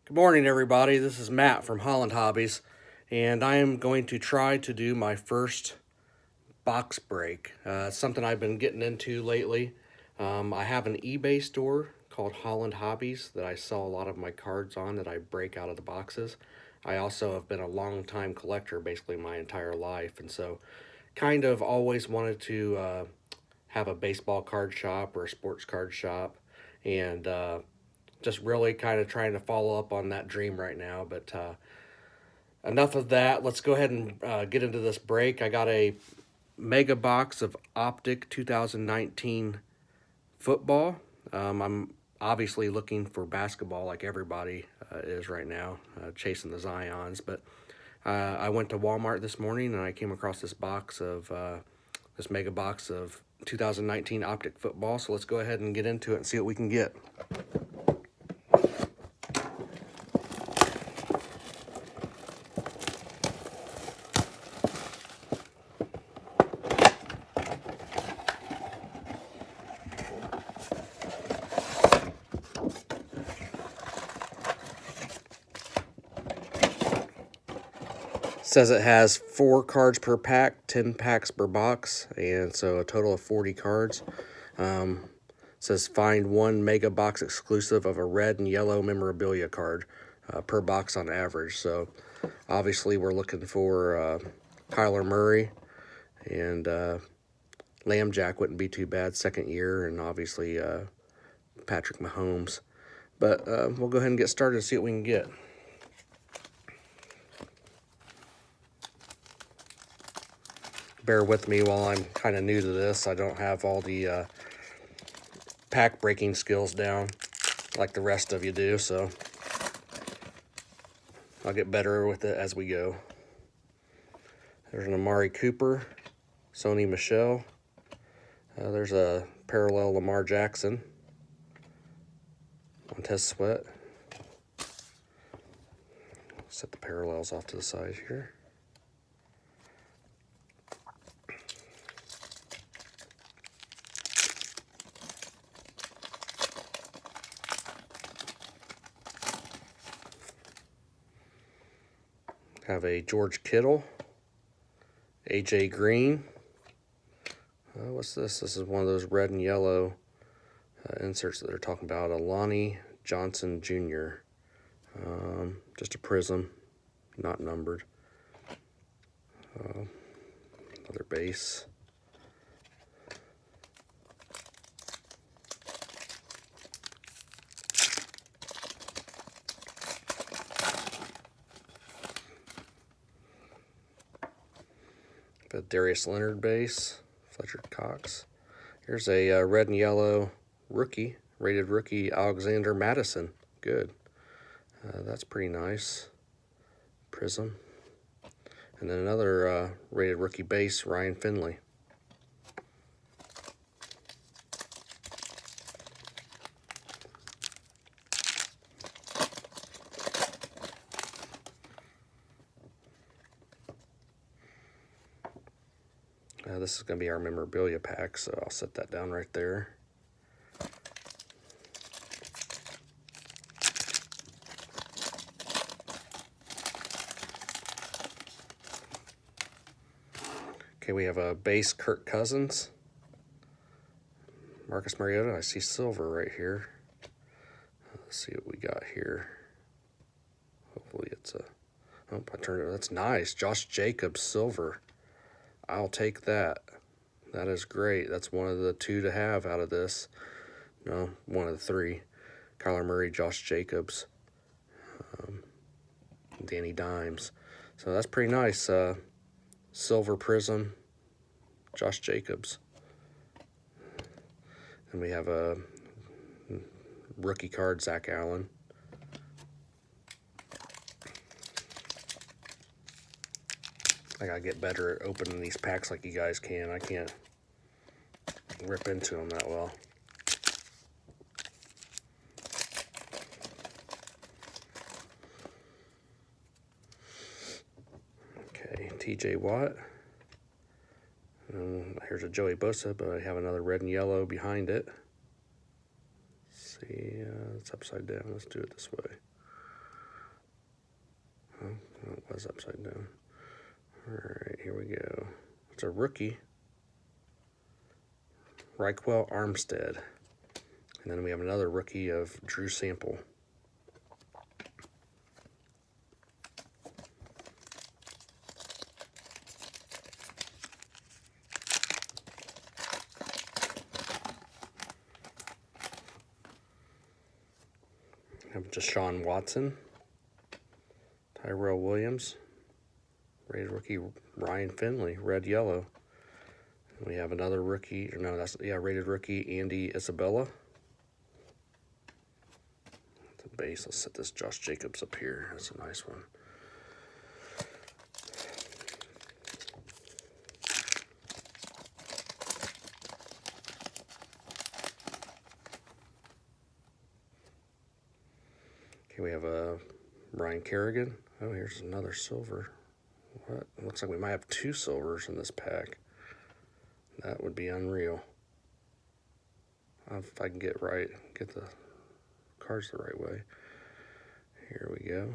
Good morning, everybody. This is Matt from Holland Hobbies, and I am going to try to do my first box break. It's something I've been getting into lately. I have an eBay store called Holland Hobbies that I sell a lot of my cards on that I break out of the boxes. I also have been a long time collector, basically my entire life, and so kind of always wanted to have a baseball card shop or a sports card shop, and just really kind of trying to follow up on that dream right now. But enough of that. Let's go ahead and get into this break. I got a mega box of Optic 2019 football. I'm obviously looking for basketball like everybody is right now, chasing the Zions. But I went to Walmart this morning and I came across this box of this mega box of 2019 Optic football. So let's go ahead and get into it and see what we can get. Says it has 4 cards per pack, 10 packs per box, and so a total of 40 cards. Says find one mega box exclusive of a red and yellow memorabilia card per box on average. So obviously we're looking for Kyler Murray, and Lamb Jack wouldn't be too bad, second year, and obviously Patrick Mahomes. But we'll go ahead and get started and see what we can get. Bear with me while I'm kind of new to this. I don't have all the pack breaking skills down like the rest of you do, so I'll get better with it as we go. There's an Amari Cooper, Sony Michel. There's a parallel Lamar Jackson, Montez Sweat. Set the parallels off to the side here. Have a George Kittle, AJ Green. What's this? This is one of those red and yellow inserts that they're talking about. A Lonnie Johnson Jr. Just a prism, not numbered. Another base. The Darius Leonard base, Fletcher Cox. Here's a red and yellow rookie, rated rookie, Alexander Madison. Good. That's pretty nice. Prism. And then another rated rookie base, Ryan Finley. This is going to be our memorabilia pack, so I'll set that down right there. Okay, we have a base Kirk Cousins. Marcus Mariota, I see silver right here. Let's see what we got here. Hopefully it's a... Oh, I turned it. That's nice. Josh Jacobs, silver. I'll take that. That is great. That's one of the 2 to have out of this. No, one of the 3. Kyler Murray, Josh Jacobs, Danny Dimes. So that's pretty nice. Silver prism, Josh Jacobs. And we have a rookie card, Zach Allen. I gotta get better at opening these packs like you guys can. I can't rip into them that well. Okay, TJ Watt. Here's a Joey Bosa, but I have another red and yellow behind it. Let's see, it's upside down. Let's do it this way. Oh, it was upside down. All right, here we go. It's a rookie, Reichwell Armstead. And then we have another rookie of Drew Sample. We have Deshaun Watson, Tyrell Williams, rated rookie Ryan Finley, red yellow. And we have another rookie, or no, that's, yeah, rated rookie Andy Isabella. The base, let's set this Josh Jacobs up here. That's a nice one. Okay, we have a Brian Kerrigan. Oh, here's another silver. What? It looks like we might have 2 silvers in this pack. That would be unreal. If I can get the cards the right way. Here we go.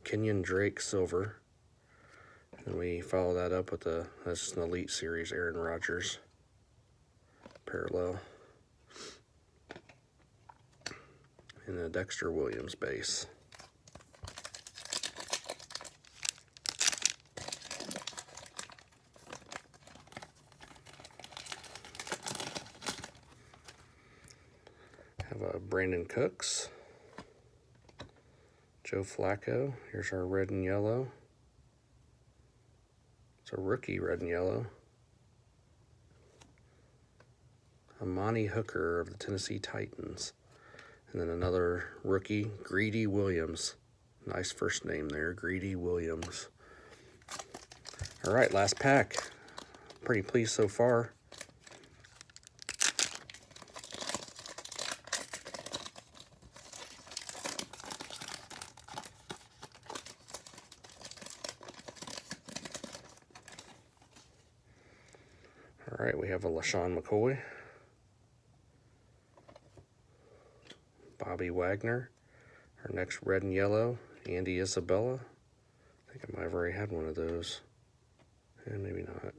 Kenyon Drake silver. And we follow that up with that's an Elite Series Aaron Rodgers parallel. And a Dexter Williams base. Have a Brandon Cooks, Joe Flacco. Here's our red and yellow. It's a rookie red and yellow. Amani Hooker of the Tennessee Titans. And then another rookie, Greedy Williams. Nice first name there, Greedy Williams. All right, last pack. Pretty pleased so far. All right, we have a LaShawn McCoy, Bobby Wagner, our next red and yellow, Andy Isabella. I think I might have already had one of those. And maybe not.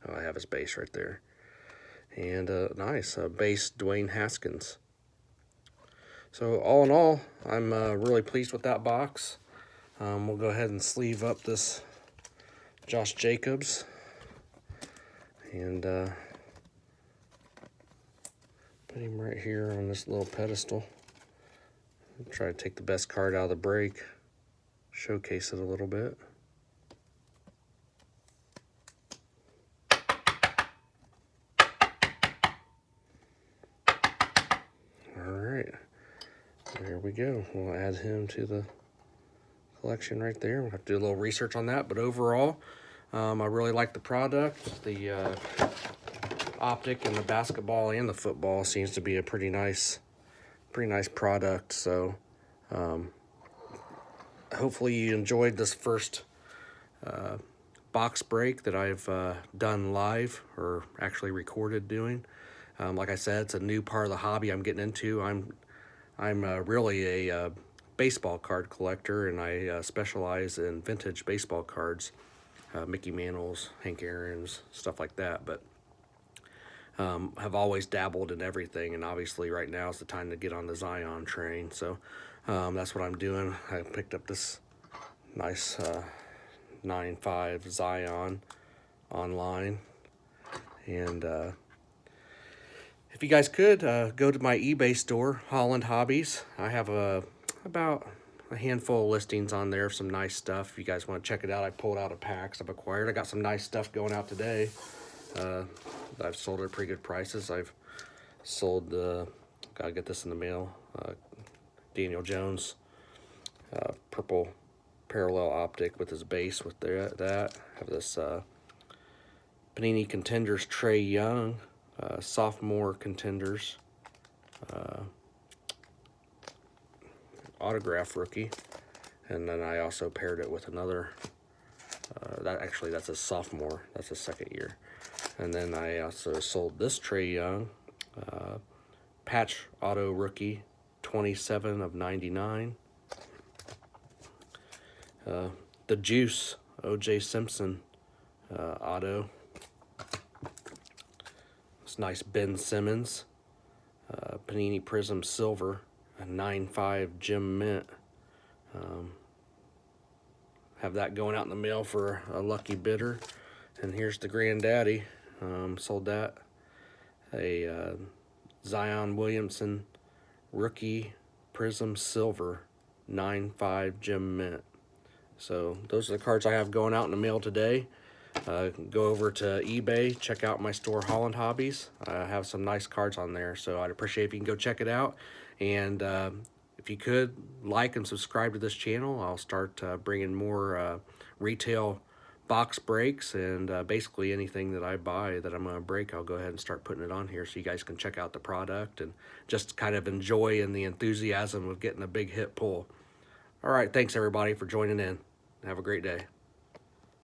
Oh, I have his base right there. And nice, base Dwayne Haskins. So all in all, I'm really pleased with that box. We'll go ahead and sleeve up this Josh Jacobs. And put him right here on this little pedestal. Try to take the best card out of the break. Showcase it a little bit. Alright. There we go. We'll add him to the collection right there. We'll have to do a little research on that. But overall, I really like the product. The Optic and the basketball and the football seems to be a pretty nice product. So hopefully you enjoyed this first box break that I've done live, or actually recorded doing. Like I said, it's a new part of the hobby I'm getting into. I'm really a baseball card collector, and I specialize in vintage baseball cards, Mickey Mantles, Hank Aaron's, stuff like that. But have always dabbled in everything, and obviously right now is the time to get on the Zion train. So that's what I'm doing. I picked up this nice 9.5 Zion online, and if you guys could go to my eBay store, Holland Hobbies. I have about a handful of listings on there, some nice stuff. If you guys want to check it out, I pulled out a packs I've acquired. I got some nice stuff going out today. I've sold at pretty good prices. I've sold gotta get this in the mail, Daniel Jones purple parallel optic with his base with that. I have this Panini Contenders Trey Young sophomore contenders autograph rookie, and then I also paired it with another that's a sophomore, that's a second year. And then I also sold this Trey Young patch auto rookie 27 of 99, The Juice, O.J. Simpson auto. It's nice Ben Simmons. Panini Prism Silver, a 9.5 Gem Mint. Have that going out in the mail for a lucky bidder. And here's the granddaddy. Sold that. A Zion Williamson Rookie Prism Silver, 9.5 Gem Mint. So those are the cards I have going out in the mail today. Go over to eBay, check out my store Holland Hobbies. I have some nice cards on there, so I'd appreciate if you can go check it out. And if you could, like and subscribe to this channel. I'll start bringing more retail box breaks, and basically anything that I buy that I'm going to break, I'll go ahead and start putting it on here so you guys can check out the product and just kind of enjoy in the enthusiasm of getting a big hit pull. All right, thanks everybody for joining in. Have a great day.